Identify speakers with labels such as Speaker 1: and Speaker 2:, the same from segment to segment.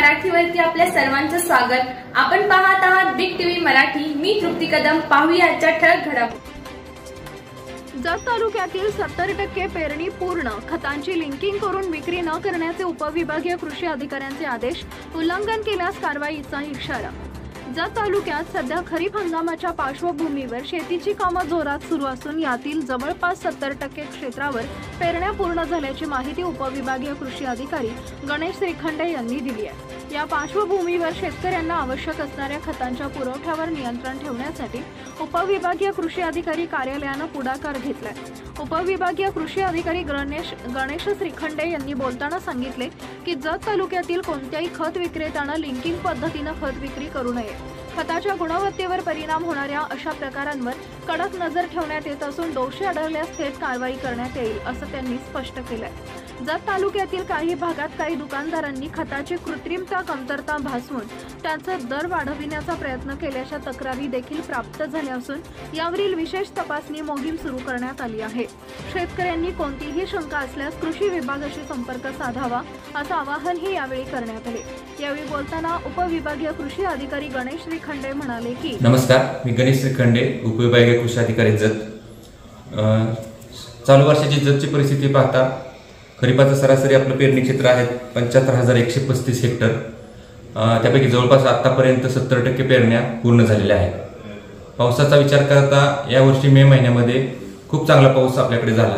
Speaker 1: मराठीवरती आपल्या सर्वांचं स्वागत। आपण पाहत आहात बिग टीव्ही मराठी। मी तृप्ती कदम। पाहूया आजच्या ठळक घडामोडी।
Speaker 2: जत तालुक्यातील 70% पेरणी पूर्ण, खतांची लिंकिंग करून विक्री न करण्याचे उपविभागीय कृषी अधिकाऱ्यांचे आदेश, उल्लंघन केल्यास कारवाईचा इशारा। जत तालुक्यात सध्या खरीप हंगामाच्या पार्श्वभूमीवर शेतीची कामे जोरात सुरू असून यातील जवळपास 70% क्षेत्रावर पेरण्या पूर्ण झाल्याची माहिती उपविभागीय कृषी अधिकारी गणेश श्रीखंडे यांनी दिली आहे। या पार्श्वभूमीवर शेतकऱ्यांना आवश्यक असणाऱ्या खतांच्या पुरवठ्यावर नियंत्रण ठेवण्यासाठी उपविभागीय कृषी अधिकारी कार्यालयाने पुढाकार घेतलाय। उपविभागीय कृषी अधिकारी गणेश श्रीखंडे यांनी बोलताना सांगितले की जत तालुक्यातील कोणत्याही खत विक्रेत्याने लिंकिंग पद्धतीने खत विक्री करू नये। खताच्या गुणवत्तेवर परिणाम होणाऱ्या अशा प्रकारांवर कडक नजर ठेवण्यात येत असून दोषी आढळल्यास थेट कारवाई करण्यात येईल असं त्यांनी स्पष्ट केलंय। जत तालुक्यातील काही भागात काही दुकानदारांनी खताची कृत्रिमता कमतरता भासवून त्याचा दर वाढविण्याचा प्रयत्न केल्याच्या तक्रारी देखील प्राप्त झाल्या असून यावरील विशेष तपासणी मोहीम सुरू करण्यात आली आहे। शेतकऱ्यांनी कोणतीही शंका असल्यास कृषी विभागाशी संपर्क साधावा असं आवाहनही यावेळी करण्यात आले। यावेळी बोलताना उपविभागीय कृषी अधिकारी गणेश श्रीखंडे म्हणाले की
Speaker 3: नमस्कार, मी गणेश श्रीखंडे, उपविभागीय कृषी अधिकारी जत। चालू वर्षाची जतची परिस्थिती पाहता खरीपाचं सरासरी आपलं पेरणी क्षेत्र आहे 75,135 हेक्टर। त्यापैकी जवळपास आतापर्यंत 70% पेरण्या पूर्ण झालेल्या आहेत। पावसाचा विचार करता यावर्षी मे महिन्यामध्ये खूप चांगला पाऊस आपल्याकडे झाला।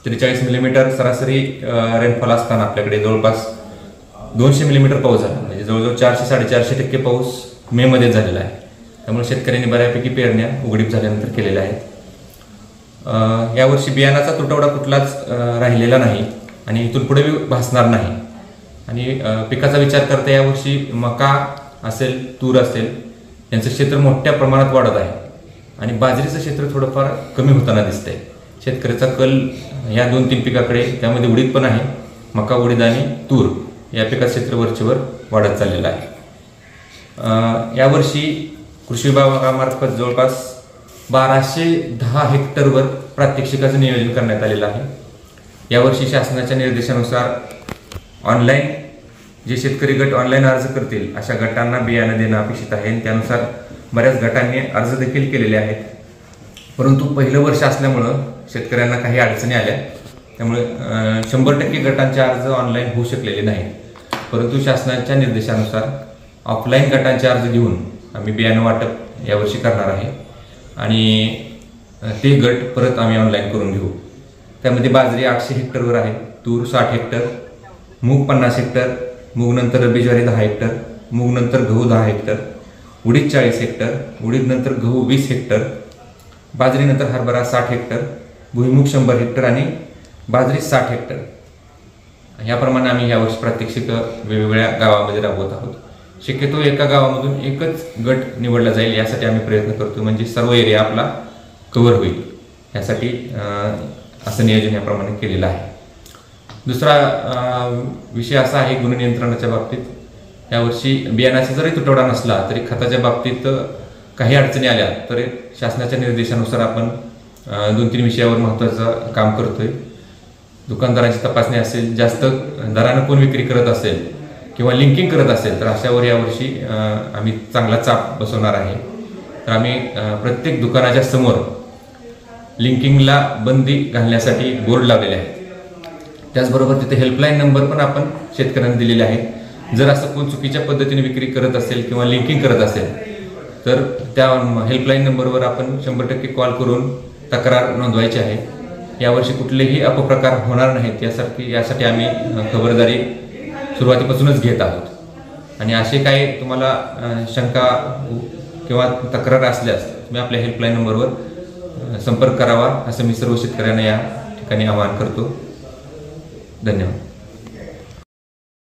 Speaker 3: 43 मिलीमीटर सरासरी रेनफॉल असताना आपल्याकडे जवळपास 200 मिलीमीटर पाऊस झाला, म्हणजे जवळजवळ 400-450% पाऊस मे मध्ये झालेला आहे। त्यामुळे शेतकऱ्यांनी बऱ्यापैकी पेरण्या उघडीप झाल्यानंतर केलेल्या आहेत। यावर्षी बियाणाचा तुटवडा कुठलाच राहिलेला नाही आणि इथून पुढे भासणार नाही। आणि पिकाचा विचार करता यावर्षी मका असेल, तूर असेल यांचं क्षेत्र मोठ्या प्रमाणात वाढत आहे आणि बाजरीचं क्षेत्र थोडंफार कमी होताना दिसतंय। शेतकऱ्याचा कल या 2-3 पिकाकडे, त्यामध्ये उडीद पण आहे, मका, उडीद आणि तूर या पिकाचं क्षेत्र वरचेवर वाढत चाललेलं आहे। यावर्षी कृषी विभागामार्फत जवळपास 1210 हेक्टरवर प्रात्यक्षिकाचं नियोजन करण्यात आलेलं आहे। यावर्षी शासनाच्या निर्देशानुसार ऑनलाईन जे शेतकरी गट ऑनलाईन अर्ज करतील अशा गटांना बियाणं देणं अपेक्षित आहे। त्यानुसार बऱ्याच गटांनी अर्ज देखील केलेले आहेत, परंतु पहिलं वर्ष असल्यामुळं शेतकऱ्यांना काही अडचणी आल्या, त्यामुळे 100% गटांचे अर्ज ऑनलाईन होऊ शकलेले नाहीत। परंतु शासनाच्या निर्देशानुसार ऑफलाईन गटांचे अर्ज घेऊन आम्ही बियाणं वाटप यावर्षी करणार आहे आणि ते गट परत आम्ही ऑनलाईन करून घेऊ। त्यामध्ये बाजरी 800 हेक्टरवर आहे, तूर 60 हेक्टर, मूग 50 हेक्टर, मूग नंतर रब्बी ज्वारी 10 हेक्टर, मूग नंतर गहू 10 हेक्टर, उडीद 40 हेक्टर, उडीद नंतर गहू 20 हेक्टर, बाजरी नंतर हरभरा 60 हेक्टर, भुईमूग 100 हेक्टर आणि बाजरी 60 हेक्टर। याप्रमाणे आम्ही यावर्षी प्रात्यक्षिक वेगवेगळ्या गावामध्ये राबवत आहोत। शक्यतो एका गावामधून एकच गट निवडला जाईल यासाठी आम्ही प्रयत्न करतो, म्हणजे सर्व एरिया आपला कव्हर होईल यासाठी असं नियोजन याप्रमाणे केलेलं आहे। दुसरा विषय असा आहे गुणनियंत्रणाच्या बाबतीत यावर्षी बियाणाचा जरी तुटवडा नसला तरी खताच्या बाबतीत काही अडचणी आल्या तर शासनाच्या निर्देशानुसार आपण 2-3 विषयावर महत्त्वाचं काम करतोय। दुकानदारांची तपासणी असेल, जास्त दरानं कोण विक्री करत असेल किंवा लिंकिंग करत असेल तर अशावर यावर्षी आम्ही चांगला चाप बसवणार आहे। तर आम्ही प्रत्येक दुकानाच्या समोर लिंकिंगला बंदी घालण्यासाठी बोर्ड लावलेले आहेत। त्याचबरोबर तिथे हेल्पलाईन नंबर पण आपण शेतकऱ्यांना दिलेले आहेत। जर असं कोण चुकीच्या पद्धतीने विक्री करत असेल किंवा लिंकिंग करत असेल तर त्या हेल्पलाईन नंबरवर आपण 100% कॉल करून तक्रार नोंदवायची आहे। यावर्षी कुठलेही अपप्रकार होणार नाहीत यासाठी आम्ही खबरदारी सुरुवातीपासूनच घेत आहोत। आणि असे काही तुम्हाला शंका किंवा तक्रार असल्यास तुम्ही आपल्या हेल्पलाईन नंबरवर संपर्क करावा असं मी सर्व शेतकऱ्यांना या ठिकाणी आवाहन करतो। धन्यवाद।